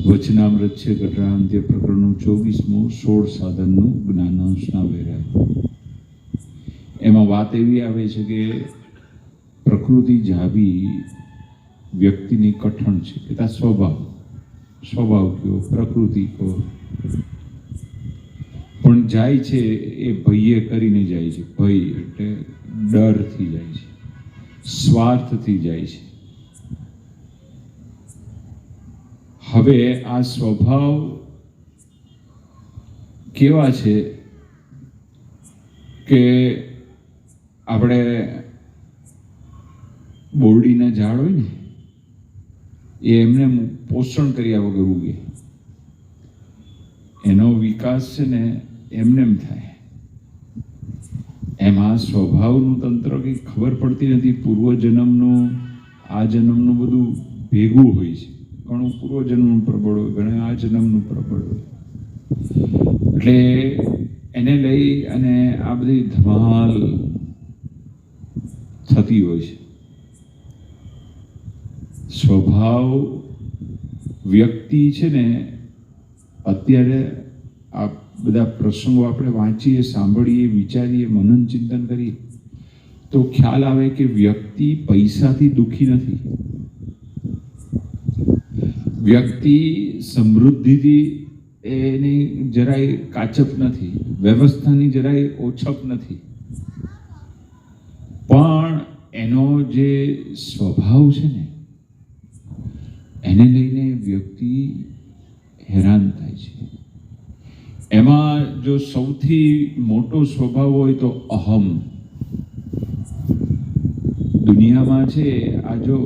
વચનામૃત છે ઘટરાંત્ય પ્રકરણનું 24મું 16 સાધનનું જ્ઞાનાંશના વેરા. એમાં વાત એવી આવે છે કે પ્રકૃતિ જાવી વ્યક્તિની કઠણ છે કે તા સ્વભાવ કયો પ્રકૃતિ કહો પણ જાય છે એ ભયે કરીને જાય છે. ભય એટલે ડરથી જાય છે, સ્વાર્થથી જાય છે. હવે આ સ્વભાવ કેવા છે કે આપણે બોરડીના ઝાડ હોય ને એ એમને પોષણ કર્યા વગર ઉગે, એનો વિકાસ છે ને એમનેમ થાય. એમાં સ્વભાવનું તંત્ર કંઈ ખબર પડતી નથી. પૂર્વજન્મનું આ જન્મનું બધું ભેગું હોય છે. ઘણું પૂર્વજન્મનું પ્રબળ હોય, ઘણા આ જન્મનું પ્રબળ હોય. એટલે એને લઈ અને આ બધી ધમાલ થતી હોય છે. સ્વભાવ વ્યક્તિ છે ને, અત્યારે આ બધા પ્રસંગો આપણે વાંચીએ, સાંભળીએ, વિચારીએ, મનન ચિંતન કરીએ તો ખ્યાલ આવે કે વ્યક્તિ પૈસાથી દુઃખી નથી. વ્યક્તિ સમૃદ્ધિથી એની જરાય કાચપ નથી, વ્યવસ્થાની જરાય ઓછપ નથી. પણ એનો જે સ્વભાવ છે ને એને લઈને વ્યક્તિ હેરાન થાય છે. એમાં જો સૌથી મોટો સ્વભાવ હોય તો અહમ. દુનિયામાં છે આ જો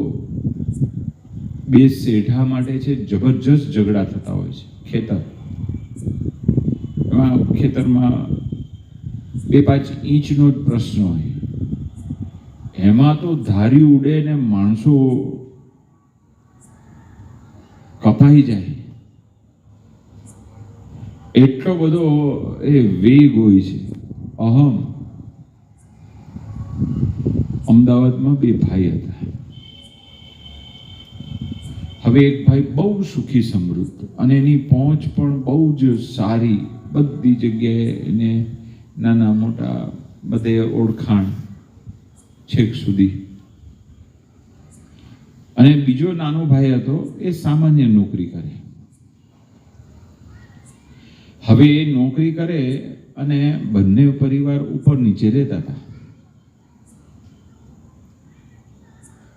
બે શેઢા માટે છે જબરજસ્ત ઝઘડા થતા હોય છે. ખેતરમાં 2-5 ઇંચનો જ પ્રશ્ન હોય, એમાં તો ધારી ઉડે ને માણસો કપાઈ જાય. એટલો બધો એ વેગ હોય છે, અહમ. અમદાવાદમાં 2 ભાઈ હતા. હવે એક ભાઈ બહુ સુખી સમૃદ્ધ અને એની પહોંચ પણ બહુ જ સારી, બધી જગ્યાએ એને નાના મોટા બધે ઓળખાણ છેક સુધી. અને બીજો નાનો ભાઈ હતો, એ સામાન્ય નોકરી કરે. હવે એ નોકરી કરે અને બંને પરિવાર ઉપર નીચે રહેતા હતા.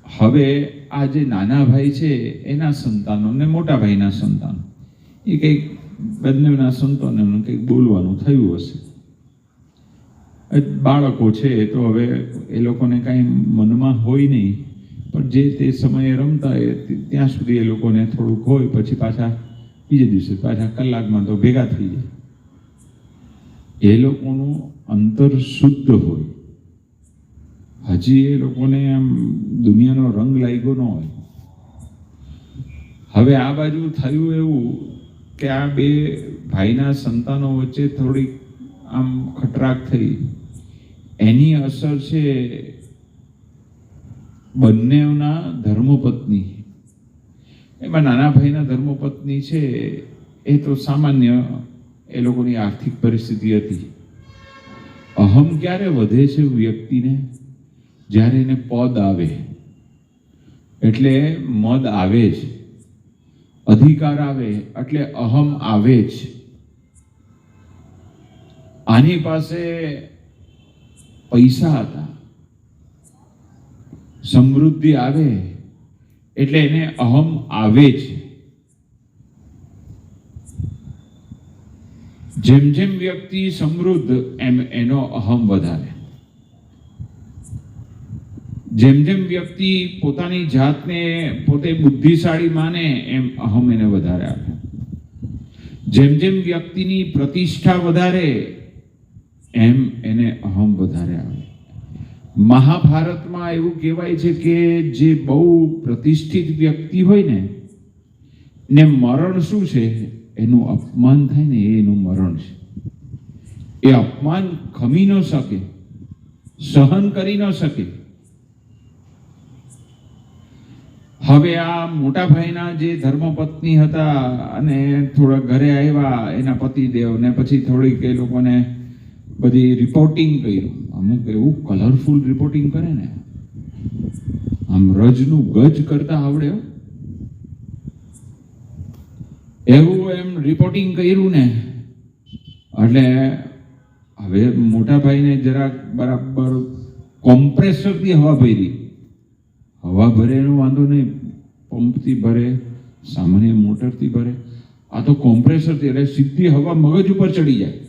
હવે આ જે નાના ભાઈ છે એના સંતાનો ને મોટા ભાઈના સંતાનો, એ કંઈક બંનેના સંતાનોને કંઈક બોલવાનું થયું હશે. બાળકો છે તો હવે એ લોકોને કાંઈ મનમાં હોય નહીં, પણ જે તે સમયે રમતા ત્યાં સુધી એ લોકોને થોડુંક હોય, પછી પાછા બીજે દિવસે પાછા કલાકમાં તો ભેગા થઈ જાય. એ લોકોનું અંતર શુદ્ધ હોય, હજી એ લોકોને આમ દુનિયાનો રંગ લાગ્યો ન હોય. હવે આ બાજુ થયું એવું કે આ 2 ભાઈના સંતાનો વચ્ચે થોડીક આમ ખટરાક થઈ. એની અસર છે બંનેના ધર્મપત્ની. એમાં નાના ભાઈના ધર્મપત્ની છે એ તો સામાન્ય એ લોકોની આર્થિક પરિસ્થિતિ હતી. અહમ ક્યારે વધે છે વ્યક્તિને? જ્યારે એને પદ આવે, એટલે મદ આવે જ, અધિકાર આવે એટલે અહમ આવે જ. આની પાસે પૈસા હતા, સમૃદ્ધિ આવે એટલે એને અહમ આવે જ. જેમ જેમ વ્યક્તિ સમૃદ્ધ એમ એનો અહમ વધારે. જેમ જેમ વ્યક્તિ પોતાની જાતને પોતે બુદ્ધિશાળી માને એમ અહમ એને વધારે આપે. જેમ જેમ વ્યક્તિની પ્રતિષ્ઠા વધારે એમ એને અહમ વધારે આવે. મહાભારતમાં એવું કહેવાય છે કે જે બહુ પ્રતિષ્ઠિત વ્યક્તિ હોય ને મરણ શું છે? એનું અપમાન થાય ને એનું મરણ છે. એ અપમાન ખમી ન શકે, સહન કરી ન શકે. હવે આ મોટા ભાઈના જે ધર્મપત્ની હતા અને થોડા ઘરે આવ્યા એના પતિદેવ ને પછી થોડીક એ લોકોને બધી રિપોર્ટિંગ કર્યું. અમુક એવું કલરફુલ રિપોર્ટિંગ કરે ને, આમ રજનું ગજ કરતા આવડે એવું એમ રિપોર્ટિંગ કર્યું ને, એટલે હવે મોટા ભાઈને જરાક બરાબર કોમ્પ્રેસરથી હવા ભરી. હવા ભરે એનો વાંધો નહીં, પંપથી ભરે, સામાન્ય મોટરથી ભરે. આ તો કોમ્પ્રેસરથી, એટલે સીધી હવા મગજ ઉપર ચડી જાય,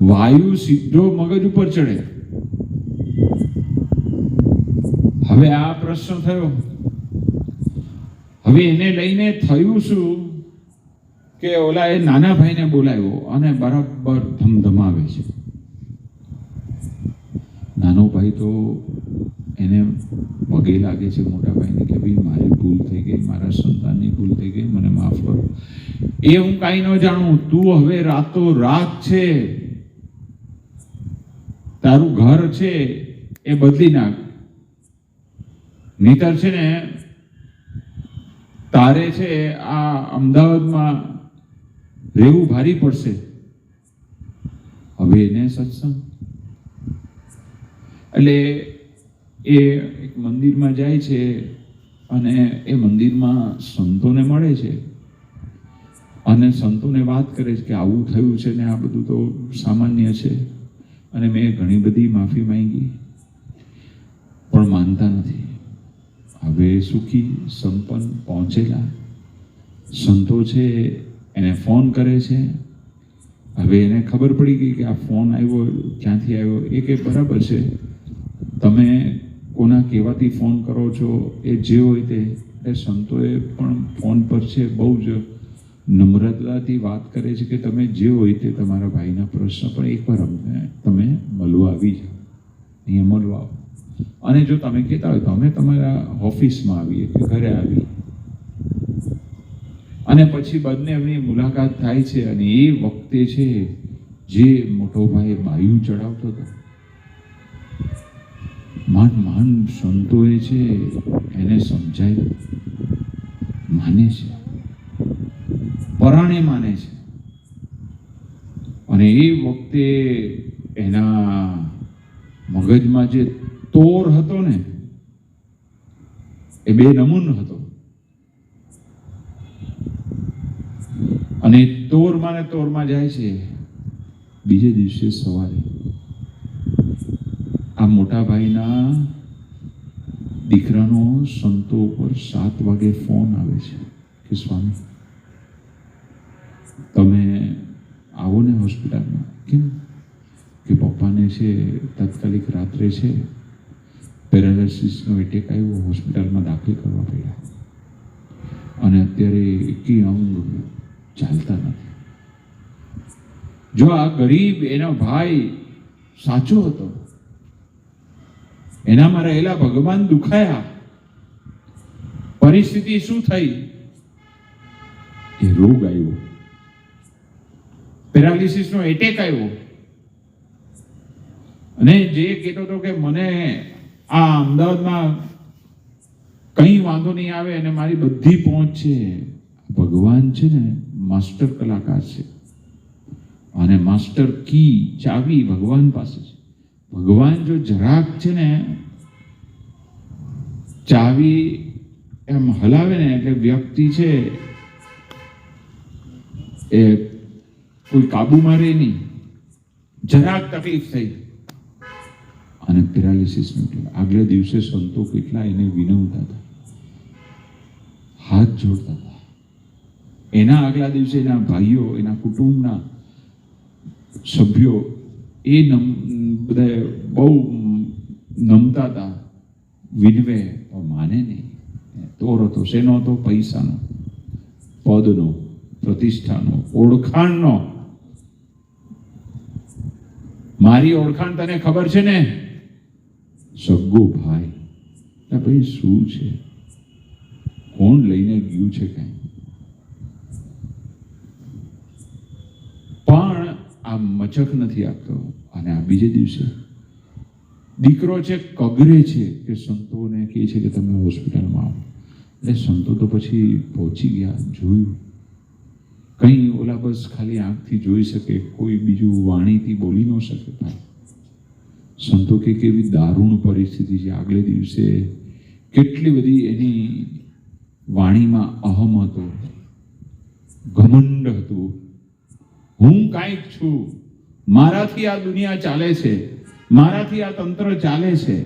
વાયુ સીધો મગજ ઉપર ચડે. હવે આ પ્રશ્ન થયો. હવે એને લઈને થયું શું કે ઓલા એ નાના ભાઈને બોલાવ્યો અને બરાબર ધમધમાવે છે. નાનો ભાઈ તો એને પગે લાગે છે મોટા ભાઈને કે ભાઈ મારી ભૂલ થઈ ગઈ, મારા સંતાનની ભૂલ થઈ ગઈ, મને માફ કરો. એ હું કાંઈ ન જાણું, તું હવે રાતો રાત છે, તારું ઘર છે એ બદલી નાખ, નહીતર છે ને તારે છે આ અમદાવાદમાં રહેવું ભારી પડશે. હવે એને સત્સંગ એટલે એ એક મંદિરમાં જાય છે અને એ મંદિરમાં સંતોને મળે છે અને સંતોને વાત કરે છે કે આવું થયું છે ને આ બધું તો સામાન્ય છે અને મેં ઘણી બધી માફી માંગી પણ માનતા નથી. હવે સુખી સંપન્ન પહોંચેલા સંતો છે એને ફોન કરે છે. હવે એને ખબર પડી ગઈ કે આ ફોન આવ્યો ક્યાંથી આવ્યો. એ કે બરાબર છે, તમે કોના કહેવાથી ફોન કરો છો એ જે હોય તે. એટલે સંતોએ પણ ફોન પર છે બહુ જ નમ્રતાથી વાત કરે છે કે તમે જે હોય તે તમારા ભાઈના પ્રશ્ન પણ એકવાર અમને તમે મળવા આવી જાઓ, અહીંયા મળવા આવો. અને જો તમે કહેતા હોય તો અમે તમારા ઓફિસમાં આવીએ કે ઘરે આવીએ. અને પછી બંને એમની મુલાકાત થાય છે અને એ વખતે છે જે મોટો ભાઈ બાયુ ચડાવતો હતો, માંડ સંતોએ છે એને સમજાય, માને છે, પરાણે માને છે. અને એ વખતે એના મગજમાં જે તોર હતો ને એ બે નમૂન હતો. અને તોરમાં જાય છે. બીજે દિવસે સવારે આ મોટા ભાઈના દીકરાનો સંતો ઉપર 7 વાગે ફોન આવે છે કે સ્વામી તમે આવો ને હોસ્પિટલમાં. કેમ કે પપ્પાને છે તાત્કાલિક રાત્રે છે પેરાલિસિસનો એટેક આવ્યો, હોસ્પિટલમાં દાખલ કરવા પડ્યા અને અત્યારે એકી અંગ ચાલતા નથી. જો આ ગરીબ એનો ભાઈ સાચો હતો, એનામાં રહેલા ભગવાન દુખાયા, પરિસ્થિતિ શું થઈ? એ રોગ આવ્યો, પેરાલિસિસનો એટેક આવ્યો. અને જે કહેતો હતો કે મને આ અમદાવાદમાં કંઈ વાંધો નહીં આવે અને મારી બધી પહોંચ છે. ભગવાન છે ને માસ્ટર કલાકાર છે અને માસ્ટર કી ચાવી ભગવાન પાસે છે. ભગવાન જો જરાક છે ને ચાવી એમ હલાવે ને એટલે વ્યક્તિ છે એ કોઈ કાબુમાં રહે નહીં. જરાક તકલીફ થઈ અને પેરાલિસિસ નીકળ્યો. આગલા દિવસે સંતો કેટલા એને વિનવતા હતા, હાથ જોડતા હતા. એના આગલા દિવસે એના ભાઈઓ, એના કુટુંબના સભ્યો એ બધા બહુ નમતા હતા, વિનવે. માને નહીં. તોર હતો. શેનો હતો? પૈસાનો, પદનો, પ્રતિષ્ઠાનો, ઓળખાણનો. મારી ઓળખાણ તને ખબર છે ને? સગ્ગો ભાઈ. ભાઈ શું છે? કોણ લઈને ગયું છે કઈ? પણ આ મચક નથી આપતો. અને આ બીજે દિવસે દીકરો છે કગરે છે કે સંતોને કહે છે કે તમે હોસ્પિટલમાં આવો. એટલે સંતો તો પછી પહોંચી ગયા, જોયું. કંઈ ઓલા બસ ખાલી આંખથી જોઈ શકે, કોઈ બીજું વાણીથી બોલી ન શકે. ભાઈ સંતો કે કેવી દારૂણ પરિસ્થિતિ છે. આગલે દિવસે કેટલી બધી એની વાણીમાં અહમ હતો, ઘમંડ હતું. હું કાંઈક છું, મારાથી આ દુનિયા ચાલે છે, મારાથી આ તંત્ર ચાલે છે,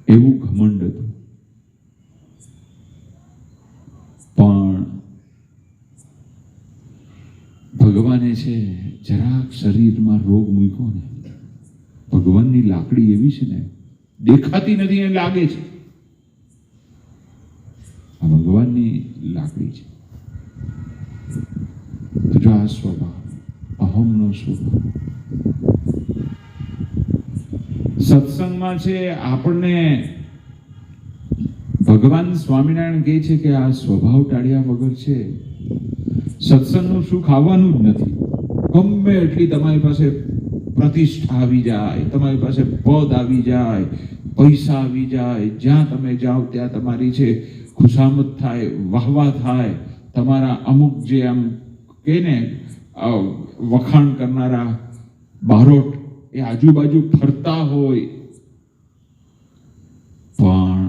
એવું ઘમંડ હતું. પણ ભગવાને છે જરાક શરીરમાં રોગ મૂક્યો ને, ભગવાનની લાકડી એવી છે ને, દેખાતી નથી એને લાગે છે. આ ભગવાનની લાકડી છે. તો જો આ સ્વભાવ, અહમનો સ્વભાવ સત્સંગમાં છે. આપણને ભગવાન સ્વામિનારાયણ કહે છે કે આ સ્વભાવ ટાળ્યા વગર છે સત્સંગનું સુખ આવવાનું જ નથી. ગમે એટલી તમારી પાસે પ્રતિષ્ઠા આવી જાય, તમારી પાસે પદ આવી જાય, પૈસા આવી જાય, જ્યાં તમે જાઓ ત્યાં તમારી છે ખુશામત થાય, વાહવા થાય. તમારા અમુક જે આમ કે ને વખાણ કરનારા બારોટ એ આજુબાજુ ફરતા હોય, પણ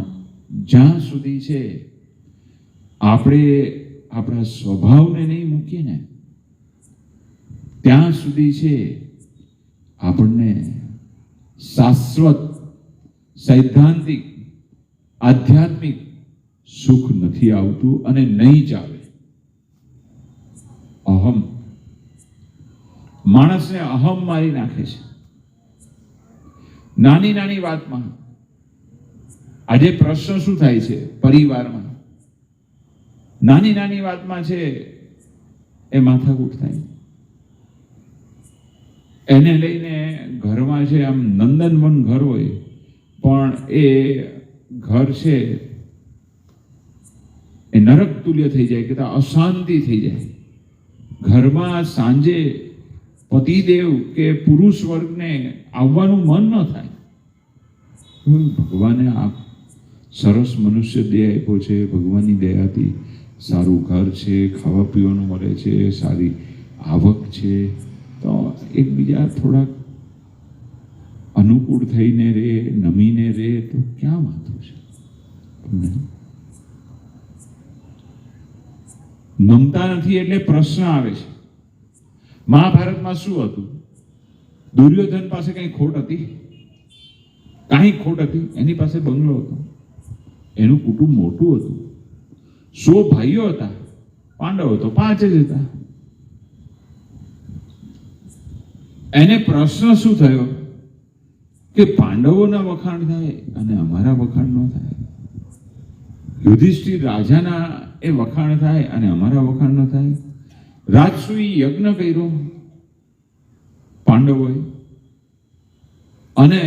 જ્યાં સુધી છે આપણે આપણા સ્વભાવને નહીં મૂકીએ ને ત્યાં સુધી છે આપણને શાશ્વત સૈદ્ધાંતિક આધ્યાત્મિક સુખ નથી આવતું અને નહીં જ આવે. અહમ માણસને અહમ મારી નાખે છે. નાની નાની વાતમાં આજે પ્રશ્ન શું થાય છે પરિવારમાં, નાની નાની વાતમાં છે એ માથાકૂટ થાય. એને લઈને ઘરમાં છે આમ નંદનવન ઘર હોય, પણ એ ઘર છે એ નરક તુલ્ય થઈ જાય, કે અશાંતિ થઈ જાય. ઘરમાં સાંજે પતિદેવ કે પુરુષ વર્ગને આવવાનું મન ન થાય. ભગવાને આ સરસ મનુષ્ય દેહ આપ્યો છે, ભગવાનની દયાથી સારું ઘર છે, ખાવા પીવાનું મળે છે, સારી આવક છે, તો એકબીજા થોડાક અનુકૂળ થઈને રહે, નમીને રહે તો ક્યાં વાંધો છે? નમતા નથી એટલે પ્રશ્ન આવે છે. મહાભારતમાં શું હતું? દુર્યોધન પાસે કઈ ખોટ હતી? કાંઈ ખોટ હતી? એની પાસે બંગલો હતો, એનું કુટુંબ મોટું હતું, 100 ભાઈઓ હતા, પાંડવો તો 5 જ હતા. એને પ્રશ્ન શું થયો કે પાંડવોના વખાણ થાય અને અમારા વખાણ ન થાય, યુધિષ્ઠિર રાજાના એ વખાણ થાય અને અમારા વખાણ ન થાય. રાજસૂય યજ્ઞ કર્યો પાંડવોએ, અને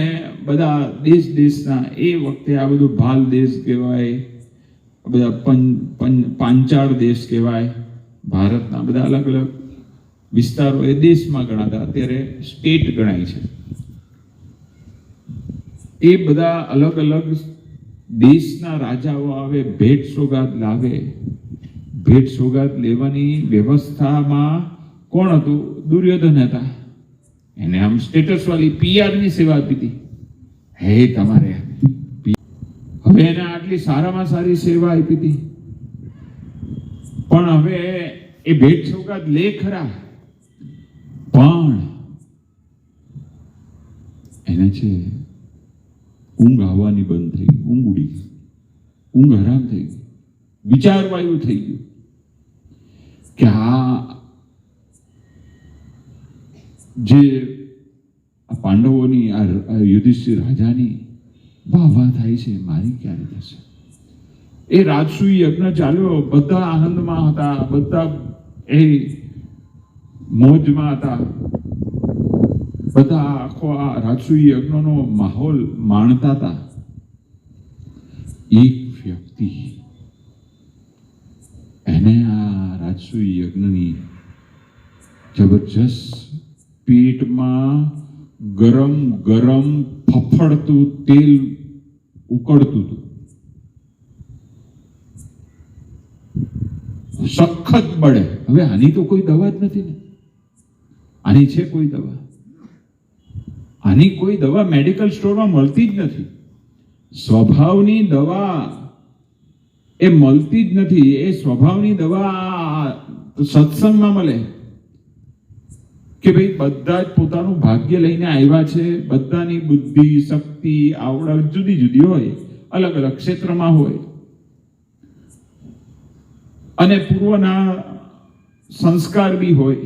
બધા દેશ દેશના, એ વખતે આ બધું ભાલ દેશ કહેવાય, બધા પાંચાળ દેશ કહેવાય, ભારતના બધા અલગ અલગ વિસ્તારો એ દેશમાં ગણાતા, અત્યારે સ્ટેટ ગણાય છે. એ બધા અલગ અલગ દેશના રાજાઓ આવે, ભેટ સોગાદ લાવે. ભેટ સોગાદ લેવાની વ્યવસ્થામાં કોણ હતું? દુર્યોધન હતા. એને આમ સ્ટેટસ વાળી PR ની સેવા આપી હતી. હે તમારે હવે એને આટલી સારામાં સારી સેવા આપી હતી, પણ હવે એ ભેટ સોગાદ લે ખરા, પણ એને છે ઊંઘ આવવાની બંધ થઈ ગઈ, ઊંઘ ઉડી ગઈ, ઊંઘ હરામ થઈ ગઈ, વિચારવા એવું થઈ ગયું કે આ જે પાંડવોની, આ યુધિષ્ઠિર રાજાની વાહ થાય છે, મારી ક્યારે થશે? એ રાજસૂય યજ્ઞ ચાલ્યો, બધા આનંદમાં હતા, બધા એ મોજમાં હતા, બધા આખો આ રાજસૂય યજ્ઞનો માહોલ માણતા હતા. એક વ્યક્તિ એને આ રાજસૂય યજ્ઞની જબરજસ્ત પેટમાં ગરમ ગરમ ફફડતું તેલ ઉકળતું હતું, સખત બળે. હવે આની તો કોઈ દવા જ નથી ને, આની છે કોઈ દવા? આની કોઈ દવા મેડિકલ સ્ટોરમાં મળતી જ નથી. સ્વભાવની દવા એ મળતી જ નથી. એ સ્વભાવની દવા સત્સંગમાં મળે કે ભાઈ બધા જ પોતાનું ભાગ્ય લઈને આવ્યા છે, બધાની બુદ્ધિ, શક્તિ, આવડત જુદી જુદી હોય, અલગ અલગ ક્ષેત્રમાં હોય, અને પૂર્વના સંસ્કાર બી હોય.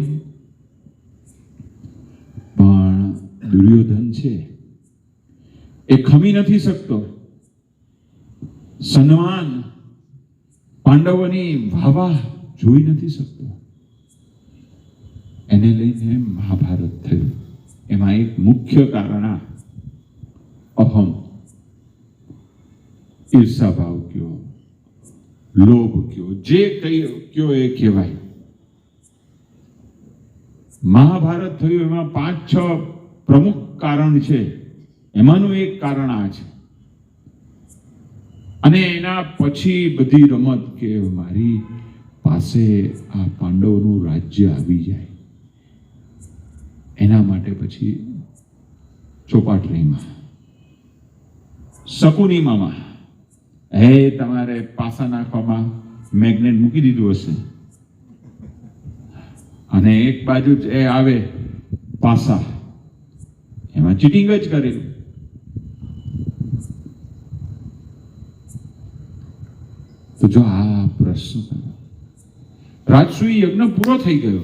પણ દુર્યોધન છે એ ખમી નથી શકતો. સન્માન પાંડવોની વાહ જોઈ નથી શકતો. એને લઈને મહાભારત થયું. એમાં એક મુખ્ય કારણ અહમ, ઈર્ષાભાવ કયો, લોભ કયો, જે કયો એ કહેવાય. મહાભારત થયું એમાં 5-6 પ્રમુખ કારણ છે. એમાંનું એક કારણ આ છે. અને એના પછી બધી રમત કે મારી પાસે આ પાંડવોનું રાજ્ય આવી જાય, એના માટે પછી ચોપાટણીમાં શકુની મામા તમારે પાસા નાખવામાં મેગ્નેટ મૂકી દીધું હશે, અને એક બાજુ એ આવે પાસા, એમાં ચીટિંગ જ કરેલું. તો જો આ પ્રશ્ન, રાજસૂય યજ્ઞ પૂરો થઈ ગયો.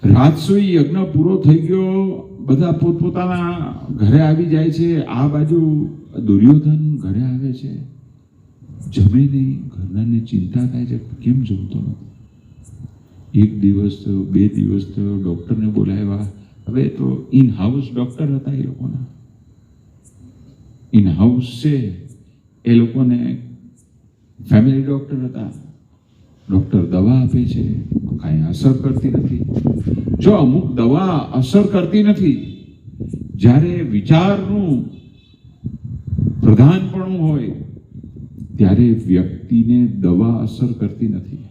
રાજસૂય યજ્ઞ પૂરો થઈ ગયો, બધા પોતપોતાના ઘરે આવી જાય છે. આ બાજુ દુર્યોધન ઘરે આવે છે, જમે નહીં. ઘરનાને ચિંતા થાય છે, કેમ જમતો નથી? 1 દિવસ થયો, 2 દિવસ થયો, ડોક્ટરને બોલાવ્યા. હવે તો ઇન હાઉસ ડોક્ટર હતા એ લોકોના, ઇન હાઉસ છે એ લોકોને, ફેમિલી ડોક્ટર હતા. ડોક્ટર દવા આપે છે, કાંઈ અસર કરતી નથી. જો અમુક દવા અસર કરતી નથી, જ્યારે વિચારનું પ્રધાનપણું હોય ત્યારે વ્યક્તિને દવા અસર કરતી નથી.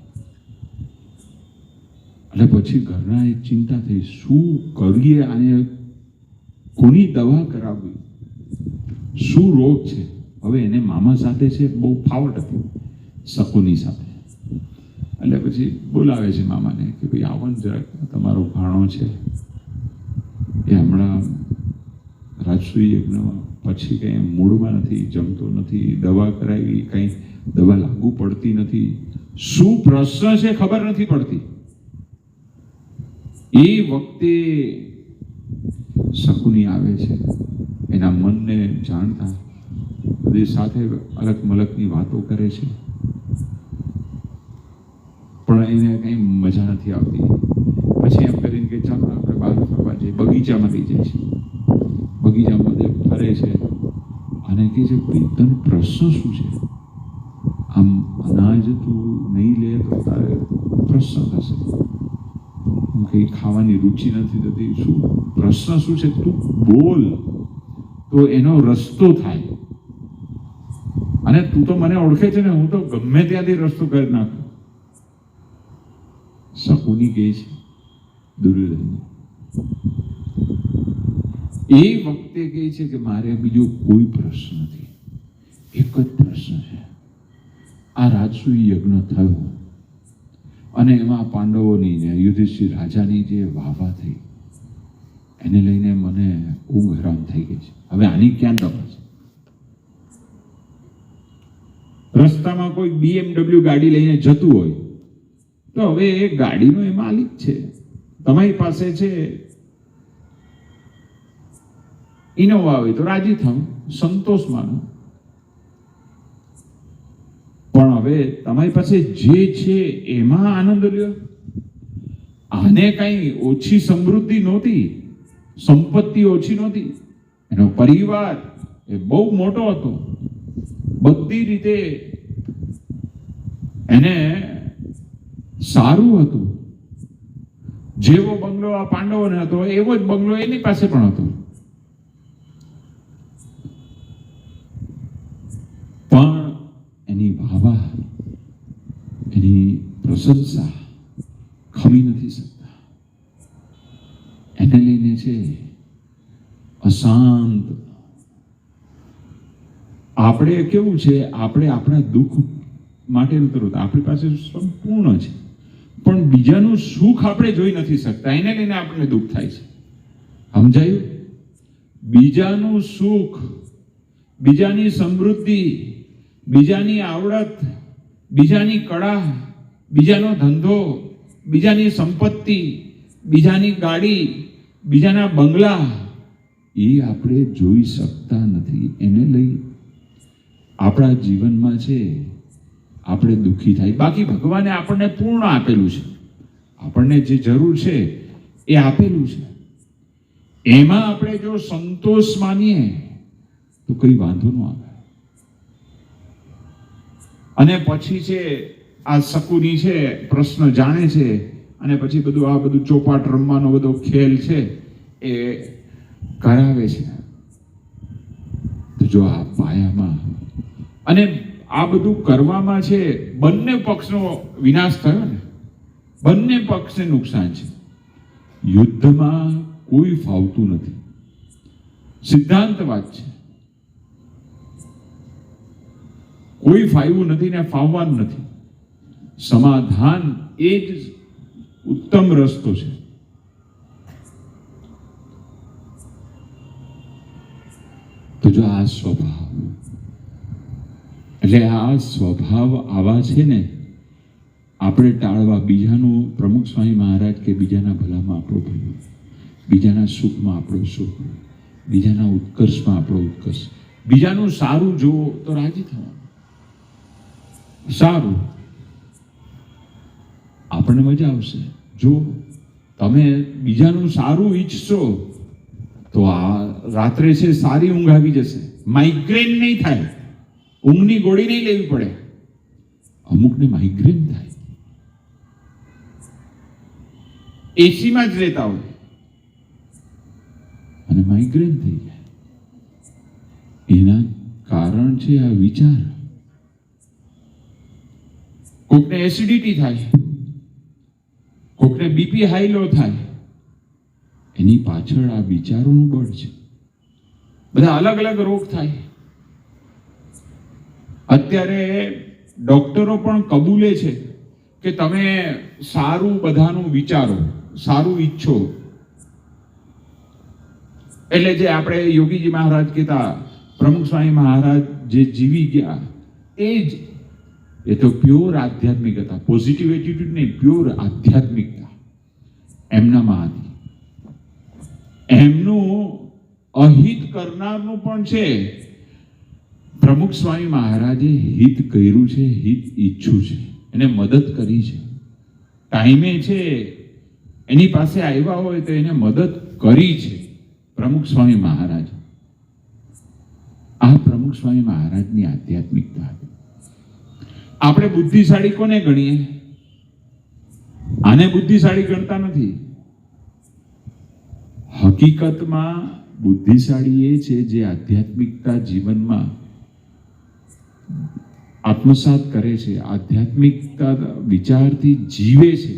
એટલે પછી ઘરના એક ચિંતા થઈ, શું કરીએ આને, કોની દવા કરાવવી, શું રોગ છે? હવે એને મામા સાથે છે બહુ ફાવટ હતી, શકુની સાથે. એટલે પછી બોલાવે છે મામાને કે ભાઈ આવો ને જરાક, તમારો ભાણો છે એ હમણાં રાજસૂય યજ્ઞમાં પછી કંઈ મૂળમાં નથી, જમતો નથી, દવા કરાવી, કંઈ દવા લાગુ પડતી નથી. શું પ્રશ્ન છે ખબર નથી પડતી. એ વખતે શકુની આવે છે, એના મનને જાણતા બધી સાથે અલગ મલકની વાતો કરે છે, પણ એને કંઈ મજા નથી આવતી. પછી એમ કરીને કે ચાલો આપણે બહાર ફરવા જઈએ. બગીચામાં લઈ જાય છે, બગીચામાં ફરે છે અને કહે છે ભાઈ તને પ્રશ્ન શું છે? આમ અનાજ તું નહીં લે તો તારે પ્રશ્ન થશે, કંઈ ખાવાની રુચિ નથી થતી, શું પ્રશ્ન શું છે? તું બોલ તો એનો રસ્તો થાય. અને તું તો મને ઓળખે છે ને, હું તો ગમે ત્યાંથી રસ્તો કરી નાખું. શકુની કહે છે દુર્યોધન, એ વખતે કહે છે કે મારે બીજો કોઈ પ્રશ્ન નથી, એક જ પ્રશ્ન છે. આ રાજસૂય યજ્ઞ થયો અને એમાં પાંડવોની ને યુધિષ્ઠિર રાજાની જે વાહવા થઈ, એને લઈને મને ઊંઘ હરામ થઈ ગઈ છે. હવે આની ક્યાં દવા છે? રસ્તામાં કોઈ BMW ગાડી લઈને જતું હોય તો હવે એ ગાડીનો એ માલિક છે, તમારી પાસે છે ઇનોવા હોય તો રાજી થાવ, સંતોષ માનો. પણ હવે તમારી પાસે જે છે એમાં આનંદ લ્યો. આને કઈ ઓછી સમૃદ્ધિ નહોતી, સંપત્તિ ઓછી નહોતી, એનો પરિવાર એ બહુ મોટો હતો, બધી રીતે એને સારું હતું. જેવો બંગલો આ પાંડવોને હતો એવો જ બંગલો એની પાસે પણ હતો. પણ એની વાહ, એની પ્રશંસા ખમી નથી શકતા. એને લઈને છે અશાંત. આપણે કેવું છે, આપણે આપણા દુઃખ માટેનું તરત આપણી પાસે સંપૂર્ણ છે, પણ બીજાનું સુખ આપણે જોઈ નથી શકતા. એને લઈને આપણને દુઃખ થાય છે. સમજાયું? બીજાનું સુખ, બીજાની સમૃદ્ધિ, બીજાની આવડત, બીજાની કળા, બીજાનો ધંધો, બીજાની સંપત્તિ, બીજાની ગાડી, બીજાના બંગલા, એ આપણે જોઈ શકતા નથી. એને લઈ આપણા જીવનમાં છે આપણે દુઃખી થાય. બાકી ભગવાને આપણને પૂર્ણ આપેલું છે. આપણને જે જરૂર છે એ આપેલું છે. એમાં આપણે જો સંતોષ માનીએ તો કઈ વાંધો ન આવે. અને પછી છે આ શકુની છે પ્રશ્ન જાણે છે, અને પછી બધું ચોપાટ રમવાનો બધો ખેલ છે એ કરાવે છે. તો જો આ પાયામાં અને આ બધું કરવામાં છે બંને પક્ષનો વિનાશ થયો ને, બંને પક્ષને નુકસાન છે. યુદ્ધમાં કોઈ ફાવતું નથી. સિદ્ધાંત વાત છે. કોઈ ફાવ્યું નથી ને ફાવવાનું નથી. સમાધાન એ જ ઉત્તમ રસ્તો છે. તો જો આ સ્વભાવ, એટલે આ સ્વભાવ આવા છે ને આપણે ટાળવા. બીજાનું, પ્રમુખ સ્વામી મહારાજ કે બીજાના ભલામાં આપણો ભલો, બીજાના સુખમાં આપણો સુખ, બીજાના ઉત્કર્ષમાં આપણો ઉત્કર્ષ. બીજાનું સારું જોવો તો રાજી થવાનું. સારું, આપણને મજા આવશે. જો તમે બીજાનું સારું ઈચ્છશો તો આ રાત્રે છે સારી ઊંઘ આવી જશે. માઇગ્રેન નહીં થાય, ઊંઘની ગોળી નહીં લેવી પડે. અમુકને માઇગ્રેન થાય, એસીમાં જ રહેતા હોય અને માઇગ્રેન થઈ જાય. એના કારણ છે આ વિચાર. કોકને એસિડિટી થાય, કોકને બીપી હાઈ લો થાય. એની પાછળ આ વિચારોનું બળ છે. બધા અલગ અલગ રોગ થાય. અત્યારે ડોક્ટરો પણ કબૂલે છે કે તમે સારું બધાનું વિચારો, સારું ઈચ્છો. એટલે જે આપણે યોગીજી મહારાજ કહેતા, પ્રમુખ સ્વામી મહારાજ જે જીવી ગયા એ તો પ્યોર આધ્યાત્મિકતા. પોઝિટિવ એટીટ્યુડ નહીં, પ્યોર આધ્યાત્મિકતા એમનામાં હતી. એમનું અહિત કરનારનું પણ છે. પ્રમુખ સ્વામી મહારાજે હિત કર્યું છે, હિત ઈચ્છું છે, એને મદદ કરી છે. ટાઈમે છે એની પાસે આવ્યા હોય તો એને મદદ કરી છે પ્રમુખ સ્વામી મહારાજ. આ પ્રમુખ સ્વામી મહારાજની આધ્યાત્મિકતા હતી. આપણે બુદ્ધિશાળી કોને ગણીએ? આને બુદ્ધિશાળી ગણતા નથી. હકીકતમાં બુદ્ધિશાળી એ છે જે આધ્યાત્મિકતા જીવનમાં આત્મસાત કરે છે, આધ્યાત્મિકતા વિચારથી જીવે છે.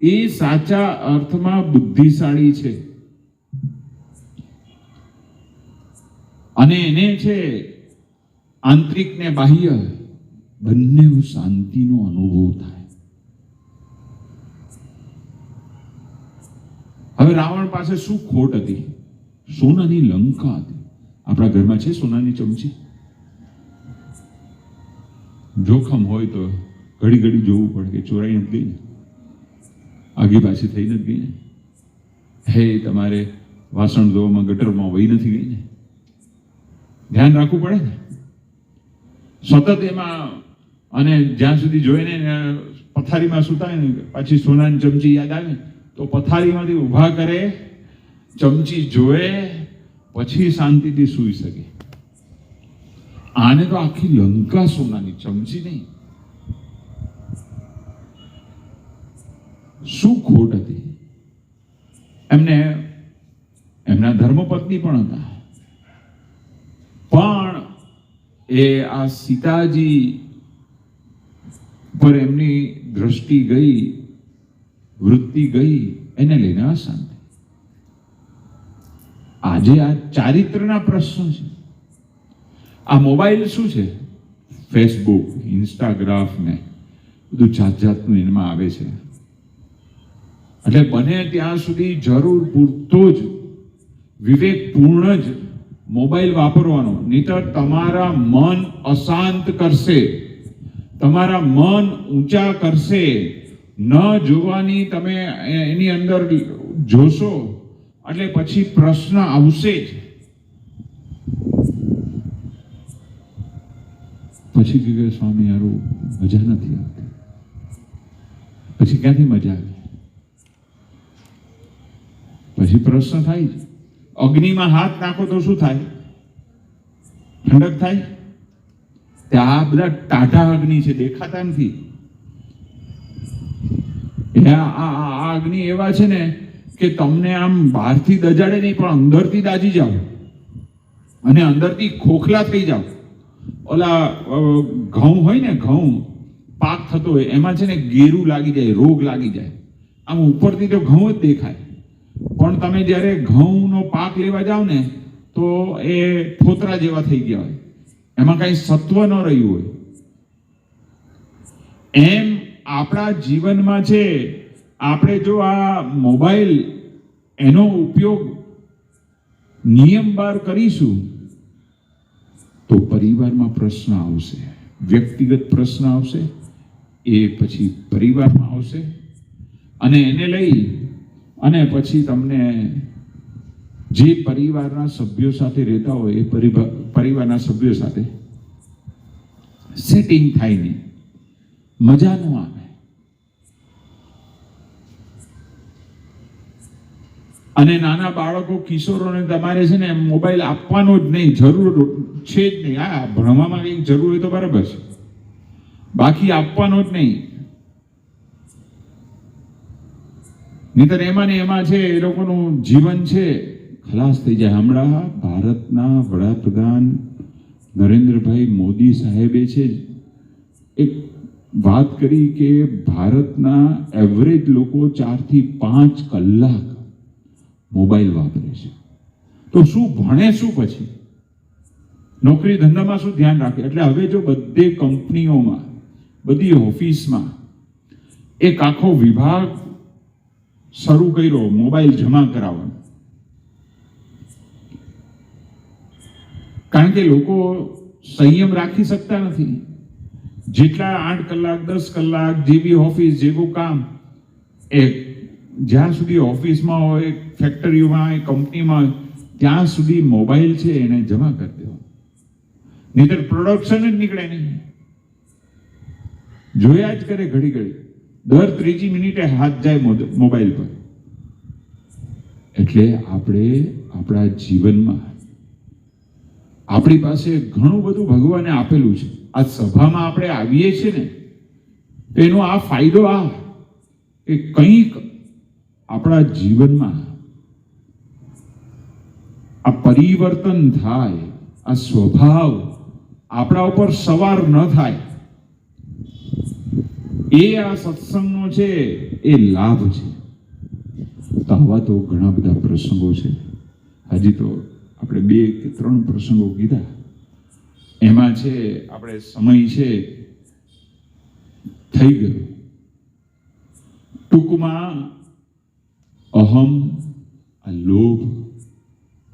એ સાચા અર્થમાં બુદ્ધિશાળી છે. અને એને છે આંતરિક ને બાહ્ય બંને શાંતિનો અનુભવ થાય. હવે રાવણ પાસે શું ખોટ હતી? સોનાની લંકા હતી. આપણા ઘરમાં છે સોનાની ચમચી? જોખમ હોય તો ઘડી ઘડી જોવું પડે કે ચોરાઈ નથી ગઈ ને, આગી પાછી થઈ નથી ગઈ ને, હે તમારે વાસણ ધોવામાં ગટરમાં વહી નથી ગઈ ને, ધ્યાન રાખવું પડે ને સતત એમાં. અને જ્યાં સુધી જોઈને પથારીમાં સુતાય ને પાછી સોનાની ચમચી યાદ આવે તો પથારીમાંથી ઊભા કરે, ચમચી જોવે, પછી શાંતિથી સૂઈ શકે. આને તો આખી લંકા સોનાની, ચમચી નહીં. શું ખોટ હતી? એમને એમના ધર્મપત્ની પણ હતા, પણ એ આ સીતાજી પર એમની દ્રષ્ટિ ગઈ, વૃત્તિ ગઈ, એને લઈને અશાંતિ. આજે આ ચારિત્રના પ્રશ્નો છે. આ મોબાઈલ શું છે? ફેસબુક, ઇન્સ્ટાગ્રામ ને બધું જાત જાતનું એમાં આવે છે. એટલે બને ત્યાં સુધી જરૂર પૂરતો જ વિવેકપૂર્ણ જ મોબાઈલ વાપરવાનો, નહીતર તમારા મન અશાંત કરશે, તમારા મન ઊંચા કરશે. ન જોવાની તમે એની અંદર જોશો એટલે પછી પ્રશ્ન આવશે જ. પછી કે સ્વામી યારું મજા નથી આવતી. પછી ક્યાંથી મજા આવે? પછી પ્રશ્ન થાય છે. અગ્નિમાં હાથ નાખો તો શું થાય? ઠંડક થાય? આ બધા ટાઢા અગ્નિ છે, દેખાતા નથી. આ અગ્નિ એવા છે ને કે તમને આમ બહારથી દજાડે નહીં, પણ અંદરથી દાજી જાઓ અને અંદરથી ખોખલા થઈ જાઓ. ઓલા ઘઉં હોય ને, ઘઉં પાક થતો હોય, એમાં છે ને ગેરું લાગી જાય, રોગ લાગી જાય. આમ ઉપરથી તો ઘઉં જ દેખાય, પણ તમે જ્યારે ઘઉંનો પાક લેવા જાઓ ને તો એ ફોતરા જેવા થઈ ગયા હોય, એમાં કઈ સત્વ ન રહ્યું હોય. એમ આપણા જીવનમાં છે. આપણે જો આ મોબાઈલ એનો ઉપયોગ નિયમવાર કરીશું તો પરિવારમાં પ્રશ્ન આવશે, વ્યક્તિગત પ્રશ્ન આવશે, એ પછી પરિવારમાં આવશે, અને એને લઈ અને પછી તમને જે પરિવારના સભ્યો સાથે રહેતા હોય એ પરિવારના સભ્યો સાથે સેટિંગ થાય નહીં, મજા ન આવે. અને નાના બાળકો, કિશોરોને તમારે છે ને મોબાઈલ આપવાનો જ નહીં, જરૂર છે જ નહીં. હા, ભણવામાં કંઈક જરૂર હોય તો બરાબર છે, બાકી આપવાનો જ નહીં. નહીતર એમાં ને એમાં છે એ લોકોનું જીવન છે ખલાસ થઈ જાય. હમણાં ભારતના વડાપ્રધાન નરેન્દ્રભાઈ મોદી સાહેબે છે એક વાત કરી કે ભારતના એવરેજ લોકો 4 થી 5 કલાક મોબાઈલ વાપરે છે. તો શું ભણે શું? પછી નોકરી ધંધામાં શું ધ્યાન રાખે? એટલે હવે જો બધે કંપનીઓમાં, બધી ઓફિસમાં એક આખો વિભાગ શરૂ કર્યો મોબાઈલ જમા કરાવવાનો. કારણ કે લોકો સંયમ રાખી શકતા નથી. જેટલા 8 કલાક 10 કલાક જેવી ઓફિસ, જેવું કામ, એ જ્યાં સુધી ઓફિસમાં હોય, ફેક્ટરીમાં હોય, કંપનીમાં હોય, ત્યાં સુધી મોબાઈલ છે એને જમા કરી દેવાનો. નહીતર પ્રોડક્શન જ નીકળે નહીં. જોયા જ કરે ઘડી ઘડી, દર 3જી મિનિટે હાથ જાય મોબાઈલ પર. એટલે આપણે આપણા જીવનમાં આપણી પાસે ઘણું બધું ભગવાને આપેલું છે. આ સભામાં આપણે આવીએ છીએ ને તો એનો આ ફાયદો આ કે કંઈક આપણા જીવનમાં આ પરિવર્તન થાય, આ સ્વભાવ આપણા ઉપર સવાર ન થાય, એ આ સત્સંગનો છે એ લાભ છે. તો આવા તો ઘણા બધા પ્રસંગો છે. હજી તો આપણે 2 કે 3 પ્રસંગો કીધા. એમાં છે આપણે સમય છે થઈ ગયો. ટૂંકમાં અહમ, આ લોભ,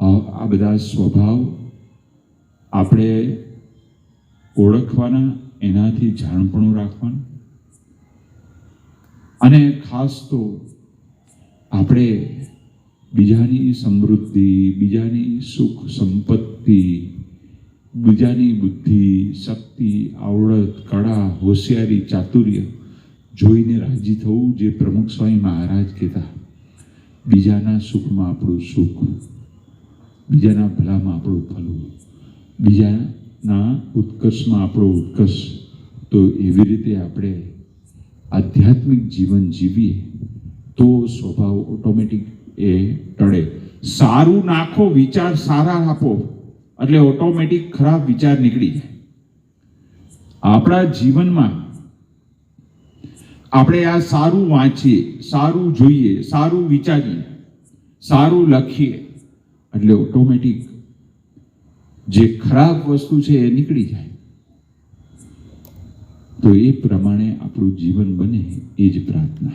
આ બધા સ્વભાવ આપણે ઓળખવાના, એનાથી જાણપણું રાખવાનું. અને ખાસ તો આપણે બીજાની સમૃદ્ધિ, બીજાની સુખ સંપત્તિ, બીજાની બુદ્ધિ, શક્તિ, આવડત, કળા, હોશિયારી, ચાતુર્ય જોઈને રાજી થવું. જે પ્રમુખ સ્વામી મહારાજ કહેતા, બીજાના સુખમાં આપણું સુખ, બીજાના ભલામાં આપણું ભલું, બીજાના ઉત્કર્ષમાં આપણો ઉત્કર્ષ. તો એવી રીતે આપણે આધ્યાત્મિક જીવન જીવીએ તો સ્વભાવ ઓટોમેટિક એ ટળે. સારું નાખો, વિચાર સારા આપો એટલે ઓટોમેટિક ખરાબ વિચાર નીકળી જાય. આપણા જીવનમાં આપણે આ સારું વાંચીએ, સારું જોઈએ, સારું વિચારીએ, સારું લખીએ એટલે ઓટોમેટિક જે ખરાબ વસ્તુ છે એ નીકળી જાય. તો એ પ્રમાણે આપણું જીવન બને એ જ પ્રાર્થના.